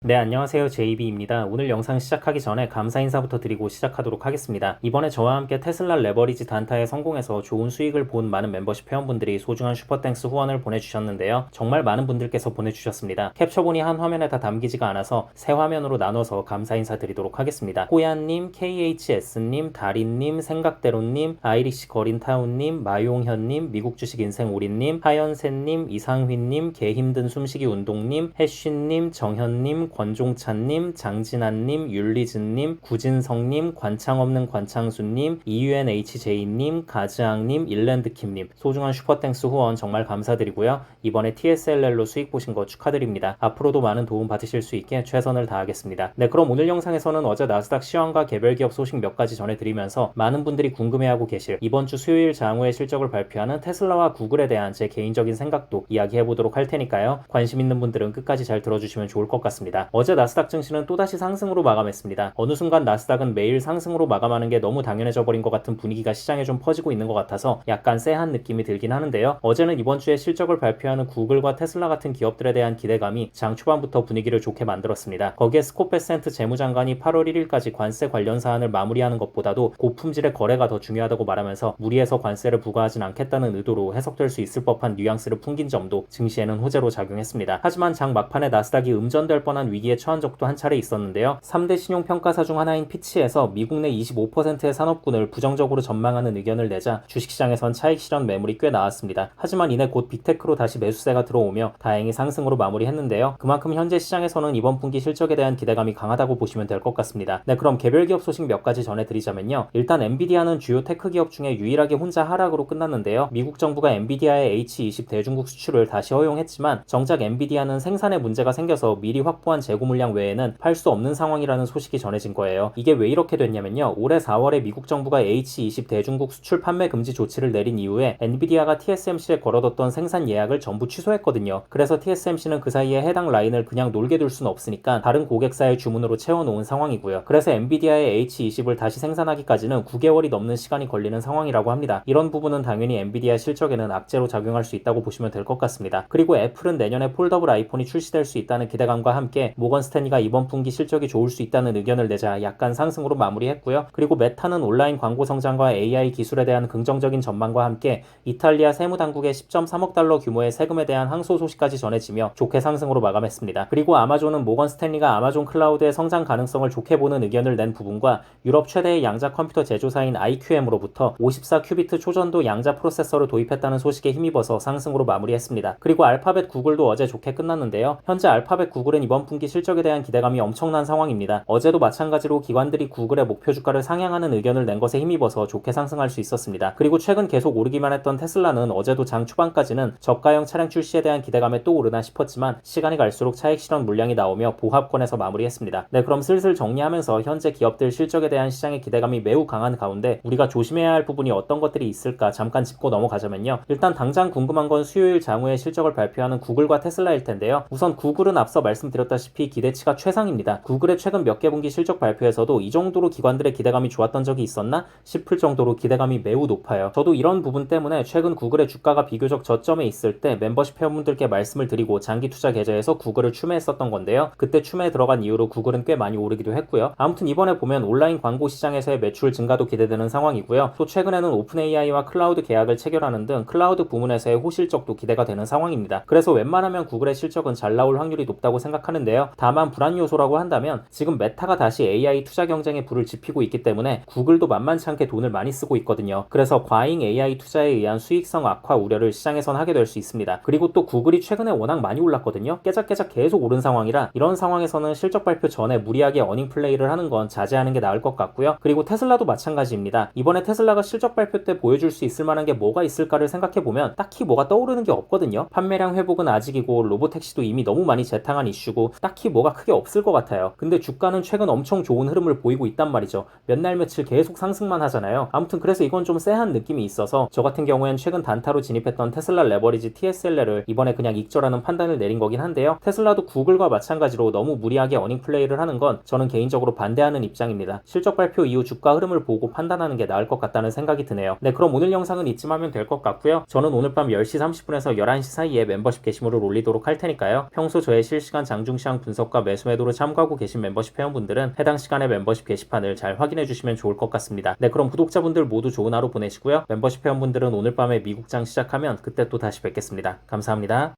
네, 안녕하세요. JB입니다. 오늘 영상 시작하기 전에 감사 인사부터 드리고 시작하도록 하겠습니다. 이번에 저와 함께 테슬라 레버리지 단타에 성공해서 좋은 수익을 본 많은 membership 회원분들이 소중한 슈퍼땡스 후원을 보내주셨는데요. 정말 많은 분들께서 보내주셨습니다. 캡처본이 한 화면에 다 담기지가 않아서 세 화면으로 나눠서 감사 인사 드리도록 하겠습니다. 호야님, KHS님, 다린님, 생각대로님, 아이리시 거린타운님, 마용현님, 미국 주식 인생 오리님, 하연세님, 이상휘님, 개 힘든 숨쉬기 운동님, 해쉬님, 정현님, 권종찬님, 장진아님, 율리즈님, 구진성님, 관창없는 관창수님, EUNHJ님, 가즈앙님, 일랜드킴님 소중한 슈퍼땡스 후원 정말 감사드리고요. 이번에 TSLL로 수익 보신 거 축하드립니다. 앞으로도 많은 도움 받으실 수 있게 최선을 다하겠습니다. 네, 그럼 오늘 영상에서는 어제 나스닥 시황과 개별 기업 소식 몇 가지 전해드리면서 많은 분들이 궁금해하고 계실 이번 주 수요일 장후에 실적을 발표하는 테슬라와 구글에 대한 제 개인적인 생각도 이야기해보도록 할 테니까요. 관심 있는 분들은 끝까지 잘 들어주시면 좋을 것 같습니다. 어제 나스닥 증시는 또다시 상승으로 마감했습니다. 어느 순간 나스닥은 매일 상승으로 마감하는 게 너무 당연해져 버린 것 같은 분위기가 시장에 좀 퍼지고 있는 것 같아서 약간 쎄한 느낌이 들긴 하는데요. 어제는 이번 주에 실적을 발표하는 구글과 테슬라 같은 기업들에 대한 기대감이 장 초반부터 분위기를 좋게 만들었습니다. 거기에 스콧 베센트 재무장관이 8월 1일까지 관세 관련 사안을 마무리하는 것보다도 고품질의 거래가 더 중요하다고 말하면서 무리해서 관세를 부과하진 않겠다는 의도로 해석될 수 있을 법한 뉘앙스를 풍긴 점도 증시에는 호재로 작용했습니다. 하지만 장 막판에 나스닥이 음전될 뻔한 위기에 처한 적도 한 차례 있었는데요. 3대 신용평가사 중 하나인 피치에서 미국 내 25%의 산업군을 부정적으로 전망하는 의견을 내자 주식시장에선 차익 실현 매물이 꽤 나왔습니다. 하지만 이내 곧 빅테크로 다시 매수세가 들어오며 다행히 상승으로 마무리했는데요. 그만큼 현재 시장에서는 이번 분기 실적에 대한 기대감이 강하다고 보시면 될 것 같습니다. 네, 그럼 개별 기업 소식 몇 가지 전해드리자면요. 일단 엔비디아는 주요 테크 기업 중에 유일하게 혼자 하락으로 끝났는데요. 미국 정부가 엔비디아의 H20 대중국 수출을 다시 허용했지만 정작 엔비디아는 생산에 문제가 생겨서 미리 확보한 재고 물량 외에는 팔 수 없는 상황이라는 소식이 전해진 거예요. 이게 왜 이렇게 됐냐면요. 올해 4월에 미국 정부가 H20 대중국 수출 판매 금지 조치를 내린 이후에 엔비디아가 TSMC에 걸어뒀던 생산 예약을 전부 취소했거든요. 그래서 TSMC는 그 사이에 해당 라인을 그냥 놀게 둘 수는 없으니까 다른 고객사의 주문으로 채워놓은 상황이고요. 그래서 엔비디아의 H20을 다시 생산하기까지는 9개월이 넘는 시간이 걸리는 상황이라고 합니다. 이런 부분은 당연히 엔비디아 실적에는 악재로 작용할 수 있다고 보시면 될 것 같습니다. 그리고 애플은 내년에 폴더블 아이폰이 출시될 수 있다는 기대감과 함께 모건 스탠리가 이번 분기 실적이 좋을 수 있다는 의견을 내자 약간 상승으로 마무리했고요. 그리고 메타는 온라인 광고 성장과 AI 기술에 대한 긍정적인 전망과 함께 이탈리아 세무당국의 10.3억 달러 규모의 세금에 대한 항소 소식까지 전해지며 좋게 상승으로 마감했습니다. 그리고 아마존은 모건 스탠리가 아마존 클라우드의 성장 가능성을 좋게 보는 의견을 낸 부분과 유럽 최대의 양자 컴퓨터 제조사인 IQM으로부터 54큐비트 초전도 양자 프로세서를 도입했다는 소식에 힘입어서 상승으로 마무리했습니다. 그리고 알파벳 구글도 어제 좋게 끝났는데요. 현재 알파벳 구글은 이번 분기 실적에 대한 기대감이 엄청난 상황입니다. 어제도 마찬가지로 기관들이 구글의 목표 주가를 상향하는 의견을 낸 것에 힘입어서 좋게 상승할 수 있었습니다. 그리고 최근 계속 오르기만 했던 테슬라는 어제도 장 초반까지는 저가형 차량 출시에 대한 기대감에 또 오르나 싶었지만 시간이 갈수록 차익 실현 물량이 나오며 보합권에서 마무리했습니다. 네, 그럼 슬슬 정리하면서 현재 기업들 실적에 대한 시장의 기대감이 매우 강한 가운데 우리가 조심해야 할 부분이 어떤 것들이 있을까 잠깐 짚고 넘어가자면요. 일단 당장 궁금한 건 수요일 장후에 실적을 발표하는 구글과 테슬라일 텐데요. 우선 구글은 앞서 말씀드렸다시피 기대치가 최상입니다. 구글의 최근 몇 개 분기 실적 발표에서도 이 정도로 기관들의 기대감이 좋았던 적이 있었나 싶을 정도로 기대감이 매우 높아요. 저도 이런 부분 때문에 최근 구글의 주가가 비교적 저점에 있을 때 멤버십 회원분들께 말씀을 드리고 장기 투자 계좌에서 구글을 추매했었던 건데요. 그때 추매에 들어간 이후로 구글은 꽤 많이 오르기도 했고요. 아무튼 이번에 보면 온라인 광고 시장에서의 매출 증가도 기대되는 상황이고요. 또 최근에는 오픈 AI와 클라우드 계약을 체결하는 등 클라우드 부문에서의 호실적도 기대가 되는 상황입니다. 그래서 웬만하면 구글의 실적은 잘 나올 확률이 높다고 생각하는데요. 다만 불안 요소라고 한다면 지금 메타가 다시 AI 투자 경쟁에 불을 지피고 있기 때문에 구글도 만만치 않게 돈을 많이 쓰고 있거든요. 그래서 과잉 AI 투자에 의한 수익성 악화 우려를 시장에선 하게 될 수 있습니다. 그리고 또 구글이 최근에 워낙 많이 올랐거든요. 깨작깨작 계속 오른 상황이라 이런 상황에서는 실적 발표 전에 무리하게 어닝 플레이를 하는 건 자제하는 게 나을 것 같고요. 그리고 테슬라도 마찬가지입니다. 이번에 테슬라가 실적 발표 때 보여줄 수 있을 만한 게 뭐가 있을까를 생각해보면 딱히 뭐가 떠오르는 게 없거든요. 판매량 회복은 아직이고 로보택시도 이미 너무 많이 재탕한 이슈고 딱히 뭐가 크게 없을 것 같아요. 근데 주가는 최근 엄청 좋은 흐름을 보이고 있단 말이죠. 몇 날 며칠 계속 상승만 하잖아요. 아무튼 그래서 이건 좀 쎄한 느낌이 있어서 저 같은 경우엔 최근 단타로 진입했던 테슬라 레버리지 TSLR을 이번에 그냥 익절하는 판단을 내린 거긴 한데요. 테슬라도 구글과 마찬가지로 너무 무리하게 어닝 플레이를 하는 건 저는 개인적으로 반대하는 입장입니다. 실적 발표 이후 주가 흐름을 보고 판단하는 게 나을 것 같다는 생각이 드네요. 네, 그럼 오늘 영상은 이쯤 하면 될 것 같고요. 저는 오늘 밤 10시 30분에서 11시 사이에 멤버십 게시물을 올리도록 할 테니까요. 평소 저의 실시간 장중시황 시장 분석과 매수 매도를 참고하고 계신 멤버십 회원분들은 해당 시간에 멤버십 게시판을 잘 확인해 주시면 좋을 것 같습니다. 네, 그럼 구독자분들 모두 좋은 하루 보내시고요. 멤버십 회원분들은 오늘 밤에 미국장 시작하면 그때 또 다시 뵙겠습니다. 감사합니다.